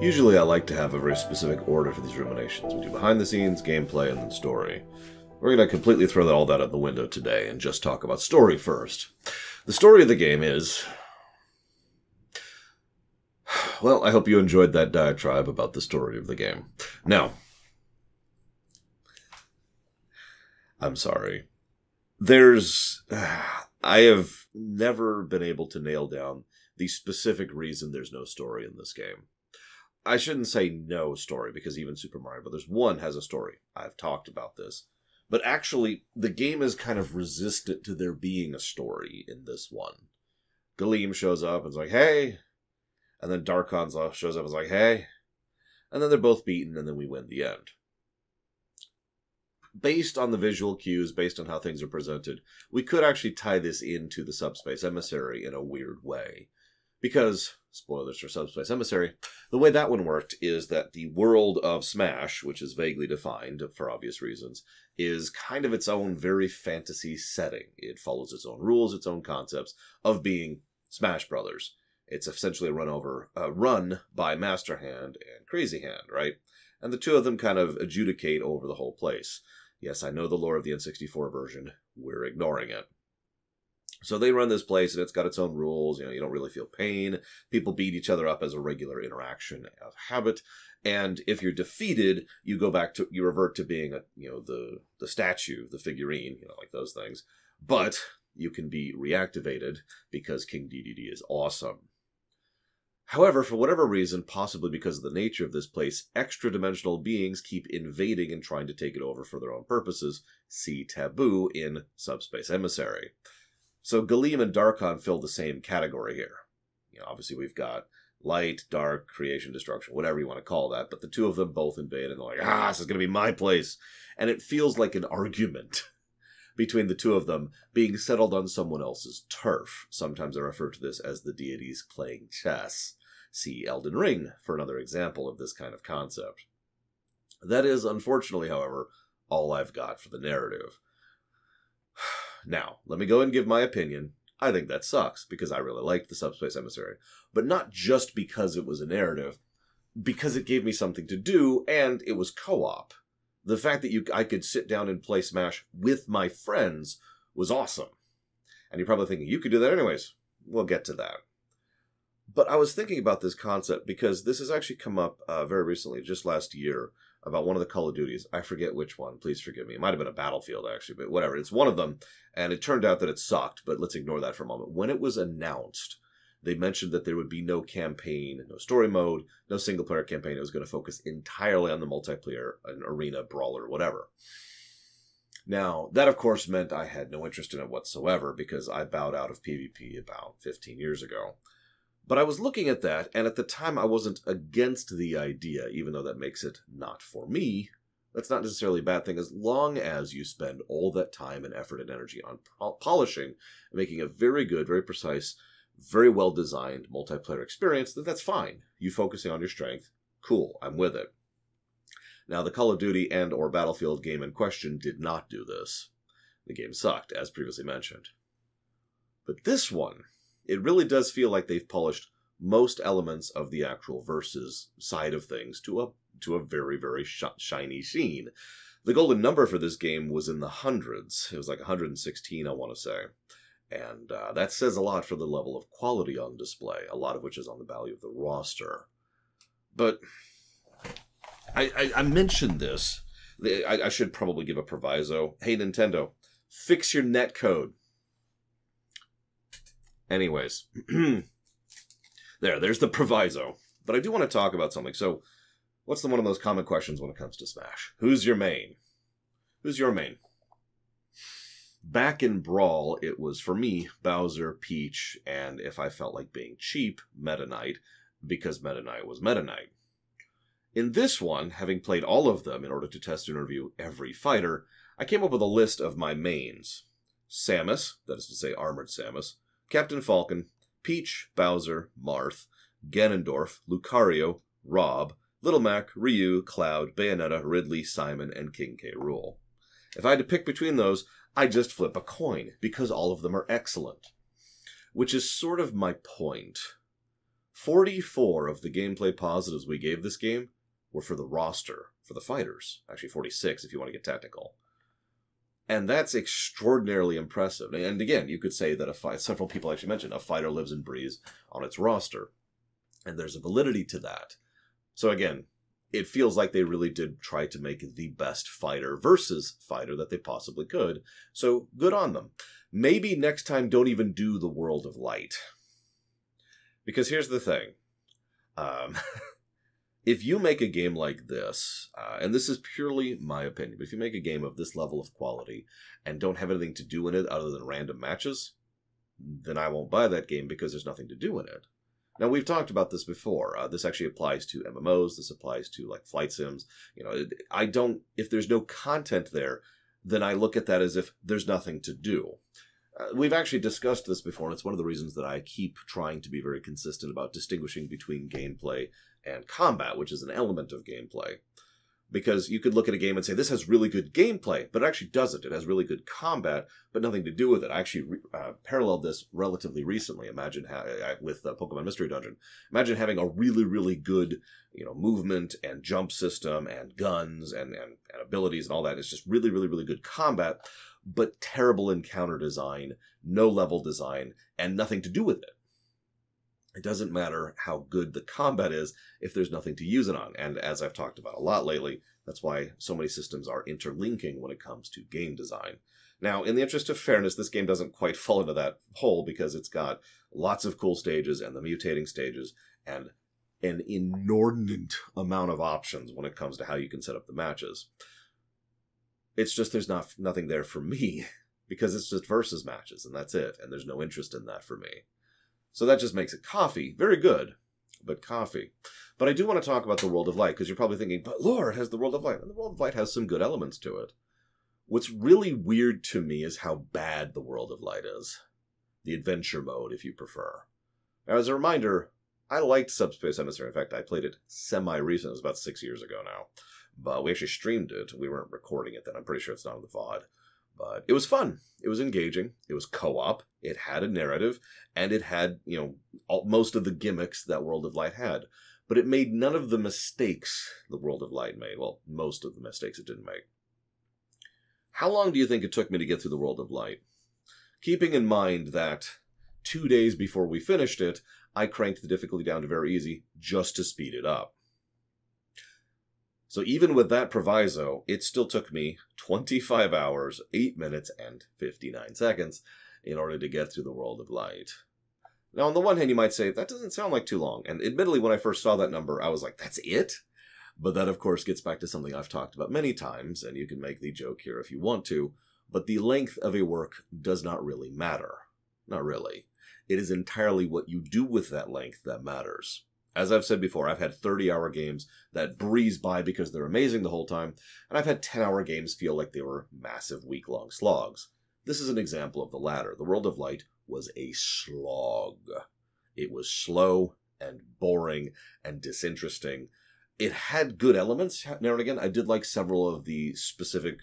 Usually I like to have a very specific order for these ruminations. We do behind the scenes, gameplay, and then story. We're going to completely throw all that out the window today and just talk about story first. The story of the game is... well, I hope you enjoyed that diatribe about the story of the game. Now, I'm sorry. I have never been able to nail down the specific reason there's no story in this game. I shouldn't say no story, because even Super Mario Bros. 1 has a story. I've talked about this. But actually, the game is kind of resistant to there being a story in this one. Galeem shows up and is like, hey. And then Darkon shows up and is like, hey. And then they're both beaten, and then we win the end. Based on the visual cues, based on how things are presented, we could actually tie this into the Subspace Emissary in a weird way. Because, spoilers for Subspace Emissary, the way that one worked is that the world of Smash, which is vaguely defined for obvious reasons, is kind of its own very fantasy setting. It follows its own rules, its own concepts of being Smash Brothers. It's essentially run by Master Hand and Crazy Hand, right? And the two of them kind of adjudicate over the whole place. Yes, I know the lore of the N64 version. We're ignoring it. So they run this place, and it's got its own rules. You don't really feel pain. People beat each other up as a regular interaction of habit. And if you're defeated, you revert to being the statue, the figurine, like those things. But you can be reactivated because King DDD is awesome. However, for whatever reason, possibly because of the nature of this place, extra-dimensional beings keep invading and trying to take it over for their own purposes. See Taboo in Subspace Emissary. So Galeem and Darkon fill the same category here. Obviously we've got light, dark, creation, destruction, whatever you want to call that, but the two of them both invade and they're like, this is going to be my place. And it feels like an argument between the two of them being settled on someone else's turf. Sometimes I refer to this as the deities playing chess. See Elden Ring for another example of this kind of concept. That is, unfortunately, however, all I've got for the narrative. Now, let me go and give my opinion. I think that sucks, because I really liked the Subspace Emissary. But not just because it was a narrative, because it gave me something to do, and it was co-op. The fact that I could sit down and play Smash with my friends was awesome. And you're probably thinking, you could do that anyways. We'll get to that. But I was thinking about this concept because this has actually come up very recently, just last year, about one of the Call of Duties. I forget which one. Please forgive me. It might have been a Battlefield, actually, but whatever. It's one of them, and it turned out that it sucked, but let's ignore that for a moment. When it was announced, they mentioned that there would be no campaign, no story mode, no single-player campaign. It was going to focus entirely on the multiplayer, an arena, brawler, whatever. Now, that, of course, meant I had no interest in it whatsoever, because I bowed out of PvP about 15 years ago. But I was looking at that, and at the time I wasn't against the idea, even though that makes it not for me. That's not necessarily a bad thing, as long as you spend all that time and effort and energy on polishing and making a very good, very precise, very well-designed multiplayer experience, then that's fine. You focusing on your strength, cool, I'm with it. Now, the Call of Duty and or Battlefield game in question did not do this. The game sucked, as previously mentioned. But this one, it really does feel like they've polished most elements of the actual versus side of things to a very, very shiny sheen. The golden number for this game was in the hundreds. It was like 116, I want to say. And that says a lot for the level of quality on display, a lot of which is on the value of the roster. But I mentioned this. I should probably give a proviso. Hey, Nintendo, fix your netcode. Anyways, there's the proviso. But I do want to talk about something. So, what's one of those common questions when it comes to Smash? Who's your main? Who's your main? Back in Brawl, it was, for me, Bowser, Peach, and if I felt like being cheap, Meta Knight, because Meta Knight was Meta Knight. In this one, having played all of them in order to test and review every fighter, I came up with a list of my mains. Samus, that is to say Armored Samus, Captain Falcon, Peach, Bowser, Marth, Ganondorf, Lucario, Rob, Little Mac, Ryu, Cloud, Bayonetta, Ridley, Simon, and King K. Rool. If I had to pick between those, I'd just flip a coin, because all of them are excellent. Which is sort of my point. 44 of the gameplay positives we gave this game were for the roster, for the fighters. Actually, 46 if you want to get technical. And that's extraordinarily impressive. And again, you could say that several people actually mentioned a fighter lives and breathes on its roster. And there's a validity to that. So again, it feels like they really did try to make the best fighter versus fighter that they possibly could. So good on them. Maybe next time don't even do the World of Light. Because here's the thing. If you make a game like this, and this is purely my opinion, but if you make a game of this level of quality and don't have anything to do in it other than random matches, then I won't buy that game because there's nothing to do in it. Now, we've talked about this before. This actually applies to MMOs. This applies to, like, flight sims. You know, if there's no content there, then I look at that as if there's nothing to do. We've actually discussed this before, and it's one of the reasons that I keep trying to be very consistent about distinguishing between gameplay and combat, which is an element of gameplay. Because you could look at a game and say, this has really good gameplay, but it actually doesn't. It has really good combat, but nothing to do with it. I actually paralleled this relatively recently. Imagine with Pokemon Mystery Dungeon. Imagine having a really, really good, movement and jump system and guns and abilities and all that. It's just really, really, really good combat, but terrible encounter design, no level design, and nothing to do with it. It doesn't matter how good the combat is if there's nothing to use it on. And as I've talked about a lot lately, that's why so many systems are interlinking when it comes to game design. Now, in the interest of fairness, this game doesn't quite fall into that hole because it's got lots of cool stages and the mutating stages and an inordinate amount of options when it comes to how you can set up the matches. It's just there's nothing there for me because it's just versus matches and that's it. And there's no interest in that for me. So that just makes it coffee. Very good, but coffee. But I do want to talk about the World of Light, because you're probably thinking, but Lord, it has the World of Light. And the World of Light has some good elements to it. What's really weird to me is how bad the World of Light is. The adventure mode, if you prefer. Now, as a reminder, I liked Subspace Emissary. In fact, I played it semi-recent. It was about 6 years ago now. But we actually streamed it. We weren't recording it then. I'm pretty sure it's not on the VOD. But it was fun. It was engaging. It was co-op. It had a narrative. And it had, most of the gimmicks that World of Light had. But it made none of the mistakes the World of Light made. Well, most of the mistakes it didn't make. How long do you think it took me to get through the World of Light? Keeping in mind that 2 days before we finished it, I cranked the difficulty down to very easy just to speed it up. So even with that proviso, it still took me 25 hours, 8 minutes, and 59 seconds in order to get through the World of Light. Now, on the one hand, you might say, that doesn't sound like too long. And admittedly, when I first saw that number, I was like, that's it? But that, of course, gets back to something I've talked about many times, and you can make the joke here if you want to, but the length of a work does not really matter. Not really. It is entirely what you do with that length that matters. As I've said before, I've had 30-hour games that breeze by because they're amazing the whole time, and I've had 10-hour games feel like they were massive week-long slogs. This is an example of the latter. The World of Light was a slog. It was slow and boring and disinteresting. It had good elements now and again. I did like several of the specific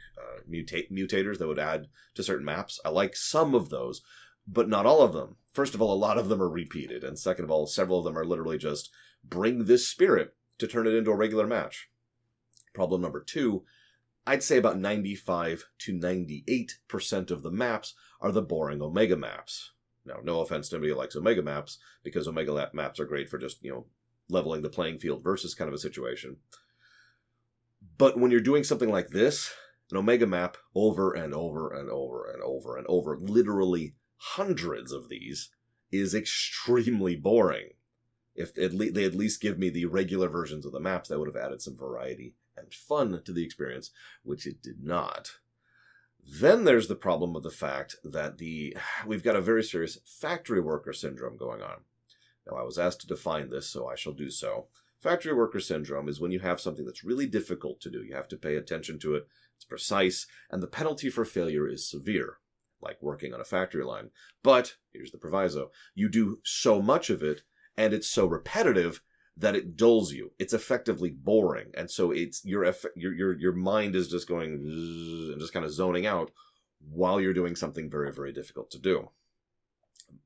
mutators that would add to certain maps. I like some of those, but not all of them. First of all, a lot of them are repeated. And second of all, several of them are literally just bring this spirit to turn it into a regular match. Problem number 2, I'd say about 95 to 98% of the maps are the boring Omega maps. Now, no offense to anybody who likes Omega maps, because Omega maps are great for just, leveling the playing field versus kind of a situation. But when you're doing something like this, an Omega map over and over and over and over and over, literally hundreds of these, is extremely boring. If they at least give me the regular versions of the maps, that would have added some variety and fun to the experience, which it did not. Then there's the problem of the fact that we've got a very serious factory worker syndrome going on. Now, I was asked to define this, so I shall do so. Factory worker syndrome is when you have something that's really difficult to do. You have to pay attention to it. It's precise, and the penalty for failure is severe, like working on a factory line. But, here's the proviso, you do so much of it, and it's so repetitive that it dulls you. It's effectively boring, and so it's your mind is just going and just kind of zoning out while you're doing something very, very difficult to do.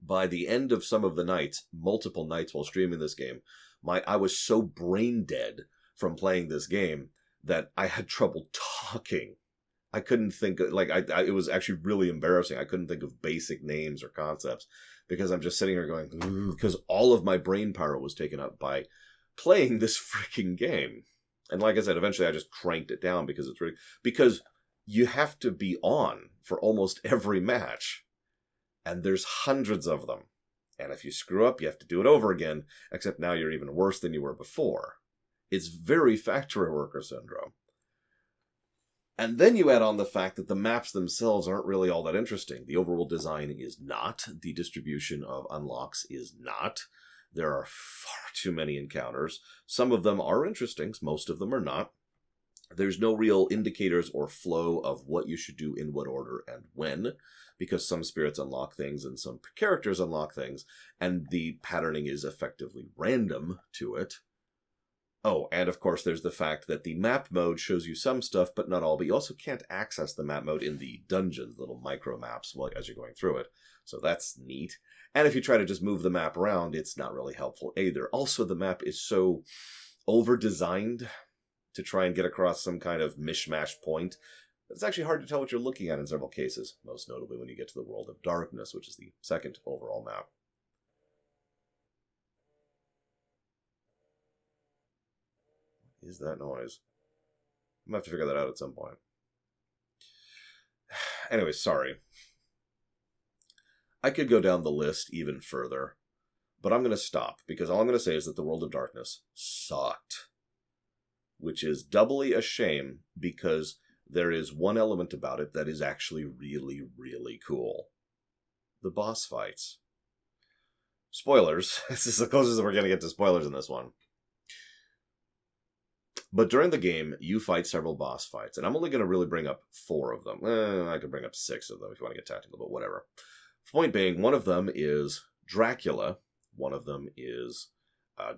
by the end of some of the nights, multiple nights while streaming this game, I was so brain dead from playing this game that I had trouble talking. I couldn't think of, like, it was actually really embarrassing. I couldn't think of basic names or concepts because I'm just sitting here going, because all of my brain power was taken up by playing this freaking game. And like I said, eventually I just cranked it down because it's really, because you have to be on for almost every match. And there's hundreds of them. And if you screw up, you have to do it over again, except now you're even worse than you were before. It's very factory worker syndrome. And then you add on the fact that the maps themselves aren't really all that interesting. The overall design is not. The distribution of unlocks is not. There are far too many encounters. Some of them are interesting. Most of them are not. There's no real indicators or flow of what you should do in what order and when, because some spirits unlock things and some characters unlock things, and the patterning is effectively random to it. Oh, and of course there's the fact that the map mode shows you some stuff, but not all, but you also can't access the map mode in the dungeons, little micro maps, as you're going through it. So that's neat. And if you try to just move the map around, it's not really helpful either. Also, the map is so over-designed to try and get across some kind of mishmash point. It's actually hard to tell what you're looking at in several cases, most notably when you get to the World of Darkness, which is the second overall map. What is that noise? I'm going to have to figure that out at some point. Anyway, sorry. I could go down the list even further, but I'm going to stop, because all I'm going to say is that the World of Darkness sucked. Which is doubly a shame, because there is one element about it that is actually really, really cool. The boss fights. Spoilers. This is the closest that we're going to get to spoilers in this one. But during the game, you fight several boss fights, and I'm only going to really bring up 4 of them. I could bring up 6 of them if you want to get technical, but whatever. Point being, one of them is Dracula. One of them is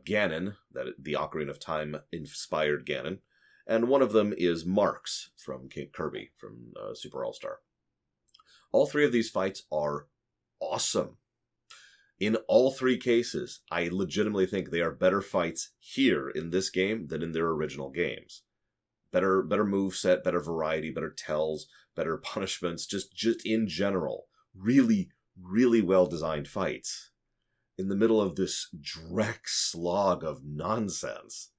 Ganon, the Ocarina of Time inspired Ganon. And one of them is Marx from King Kirby, from Super All-Star. All 3 of these fights are awesome. In all 3 cases, I legitimately think they are better fights here in this game than in their original games. Better moveset, better variety, better tells, better punishments, just in general. Really, really well-designed fights. In the middle of this dreck slog of nonsense.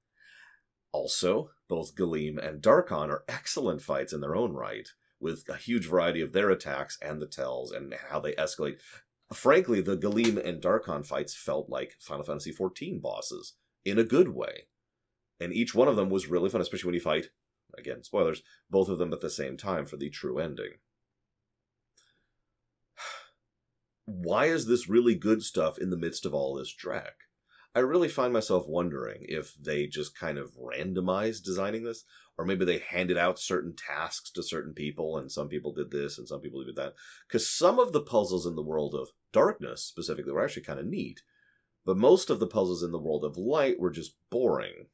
Also, both Galeem and Darkon are excellent fights in their own right, with a huge variety of their attacks and the tells and how they escalate. Frankly, the Galeem and Darkon fights felt like Final Fantasy XIV bosses, in a good way. And each one of them was really fun, especially when you fight, again, spoilers, both of them at the same time for the true ending. Why is this really good stuff in the midst of all this dreck? I really find myself wondering if they just kind of randomized designing this, or maybe they handed out certain tasks to certain people, and some people did this, and some people did that. Because some of the puzzles in the World of Darkness, specifically, were actually kind of neat. But most of the puzzles in the World of Light were just boring.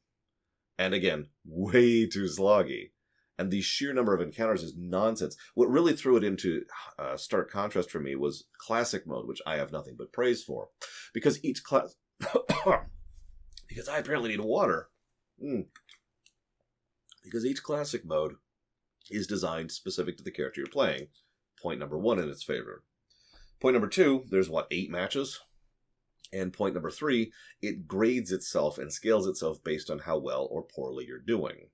And again, way too sloggy. And the sheer number of encounters is nonsense. What really threw it into stark contrast for me was Classic Mode, which I have nothing but praise for. Because each class... because I apparently need water. Because each Classic Mode is designed specific to the character you're playing. Point number 1 in its favor. Point number 2, there's, 8 matches? And point number 3, it grades itself and scales itself based on how well or poorly you're doing.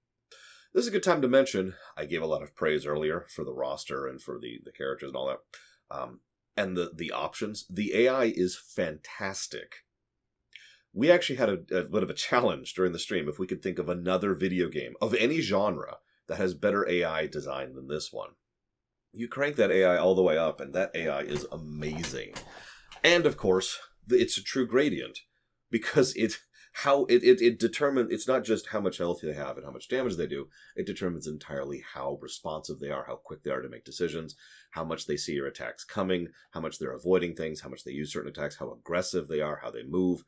This is a good time to mention, I gave a lot of praise earlier for the roster and for the characters and all that. And the options. The AI is fantastic. We actually had a bit of a challenge during the stream if we could think of another video game of any genre that has better AI design than this one. You crank that AI all the way up, and that AI is amazing. And of course, it's a true gradient, because it determines, it's not just how much health they have and how much damage they do, it determines entirely how responsive they are, how quick they are to make decisions, how much they see your attacks coming, how much they're avoiding things, how much they use certain attacks, how aggressive they are, how they move.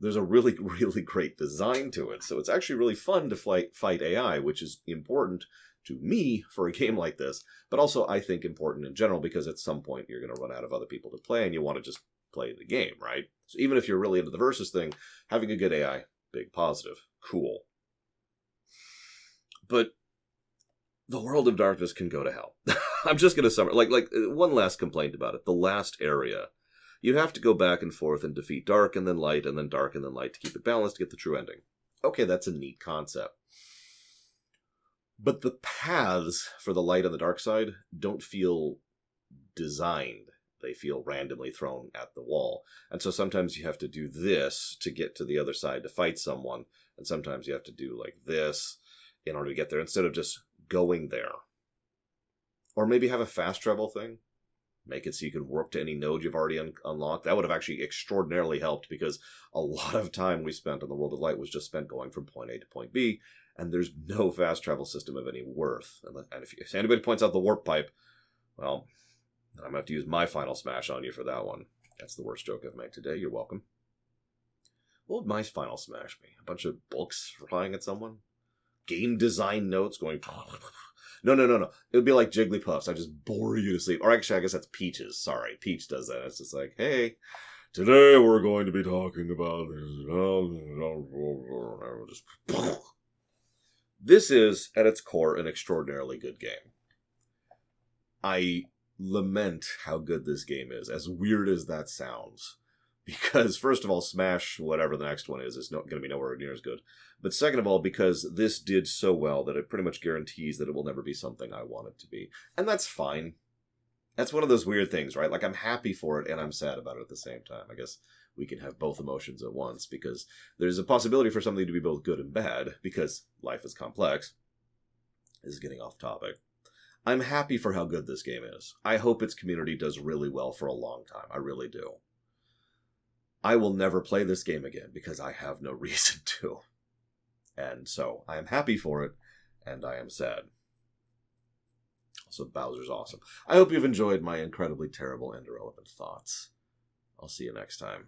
There's a really, really great design to it. So it's actually really fun to fight AI, which is important to me for a game like this, but also I think important in general because at some point you're going to run out of other people to play and you want to just play the game, right? So even if you're really into the versus thing, having a good AI, big positive. Cool. But the World of Darkness can go to hell. I'm just going to summarize. Like one last complaint about it. The last area. You have to go back and forth and defeat dark and then light and then dark and then light to keep it balanced to get the true ending. Okay, that's a neat concept. But the paths for the light and the dark side don't feel designed. They feel randomly thrown at the wall. And so sometimes you have to do this to get to the other side to fight someone. And sometimes you have to do like this in order to get there instead of just going there. Or maybe have a fast travel thing. Make it so you can warp to any node you've already unlocked. That would have actually extraordinarily helped because a lot of time we spent on the World of Light was just spent going from point A to point B, and there's no fast travel system of any worth. And if anybody points out the warp pipe, well, I'm going to have to use my final smash on you for that one. That's the worst joke I've made today. You're welcome. What would my final smash be? A bunch of books flying at someone? Game design notes going... No. It would be like Jigglypuffs. I just bore you to sleep. Or actually, I guess that's Peaches. Sorry, Peach does that. It's just like, hey, today we're going to be talking about... This is, at its core, an extraordinarily good game. I lament how good this game is, as weird as that sounds. Because, first of all, Smash, whatever the next one is not going to be nowhere near as good. But second of all, because this did so well that it pretty much guarantees that it will never be something I want it to be. And that's fine. That's one of those weird things, right? Like, I'm happy for it and I'm sad about it at the same time. I guess we can have both emotions at once, because there's a possibility for something to be both good and bad, because life is complex. This is getting off topic. I'm happy for how good this game is. I hope its community does really well for a long time. I really do. I will never play this game again because I have no reason to. And so I am happy for it, and I am sad. Also, Bowser's awesome. I hope you've enjoyed my incredibly terrible and irrelevant thoughts. I'll see you next time.